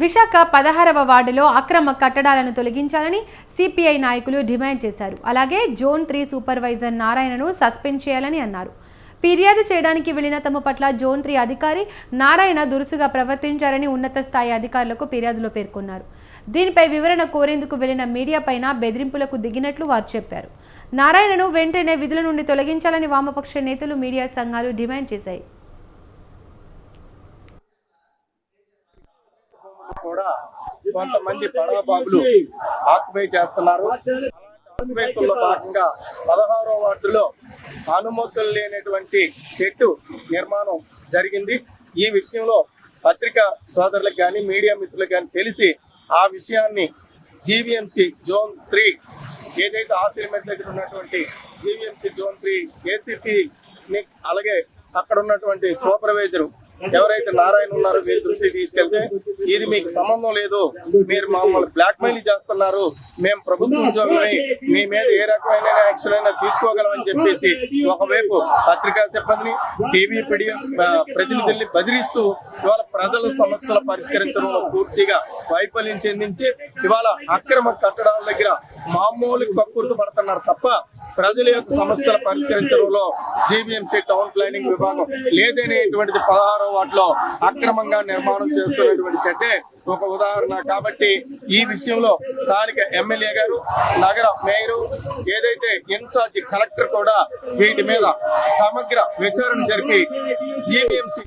విశాఖ 16వ వార్డులో అక్రమ కట్టడాలను తొలగించాలని సిపిఐ నాయకులు డిమాండ్ చేశారు. అలాగే జోన్ 3 సూపర్వైజర్ నారాయణను సస్పెండ్ చేయాలని అన్నారు. ఫిర్యాదు చేయడానికి వెళ్లిన తమ పట్ల జోన్ 3 అధికారి నారాయణ దురుసుగా ప్రవర్తించారని ఉన్నత స్థాయి అధికారులకు ఫిర్యాదులో పేర్కొన్నారు. దీనిపై వివరణ కోరేందుకు వెళ్లిన మీడియా పైన బెదిరింపులకు దిగినట్లు వారు చెప్పారు. నారాయణను వెంటనే విధుల నుండి తొలగించాలని వామపక్ష నేతలు, మీడియా సంఘాలు డిమాండ్ చేశాయి. కూడా కొంతమంది బడాబాబులు ఆక్యుపై చేస్తున్నారు. ఆక్యుపేషన్లో భాగంగా 16వ వార్డులో అనుమతులు లేనటువంటి షెడ్డు నిర్మాణం జరిగింది. ఈ విషయంలో పత్రికా సోదరులకు కానీ మీడియా మిత్రులకు కానీ తెలిసి ఆ విషయాన్ని జీవీఎంసీ జోన్ 3 ఏదైతే ఆసిరిమెట్ దగ్గర ఉన్నటువంటి జీవీఎంసీ జోన్ 3 ఏసీపీని అలాగే అక్కడ ఉన్నటువంటి సూపర్వైజరు ఎవరైతే నారాయణ ఉన్నారో వీరి దృష్టికి తీసుకెళ్తే ఇది మీకు సంబంధం లేదు, మీరు మమ్మల్ని బ్లాక్మెయిల్ చేస్తున్నారు, మేము ప్రభుత్వ ఉద్యోగులని మీ మీద ఏ రకమైన యాక్షన్ అయినా తీసుకోగలమని చెప్పేసి ఒకవైపు పత్రికా సిబ్బందిని, టీవీ ప్రతినిధుల్ని బెదిరిస్తూ ఇవాళ ప్రజల సమస్యలు పరిష్కరించడంలో పూర్తిగా వైఫల్యం చెందించి ఇవాళ అక్రమ కట్టడాల దగ్గర మామూలు కక్కుర్తి పడుతున్నారు తప్ప ప్రజల యొక్క సమస్యలు పరిష్కరించడంలో జీవీఎంసీ టౌన్ ప్లానింగ్ విభాగం లేదనేటువంటిది 16వ వార్డులో అక్రమంగా నిర్మాణం చేస్తున్నటువంటి సెట్టే ఒక ఉదాహరణ. కాబట్టి ఈ విషయంలో స్థానిక ఎమ్మెల్యే గారు, నగర మేయరు, ఏదైతే ఇన్ఛార్జి కలెక్టర్ కూడా వీటి మీద సమగ్ర విచారణ జరిపి జీవీఎంసీ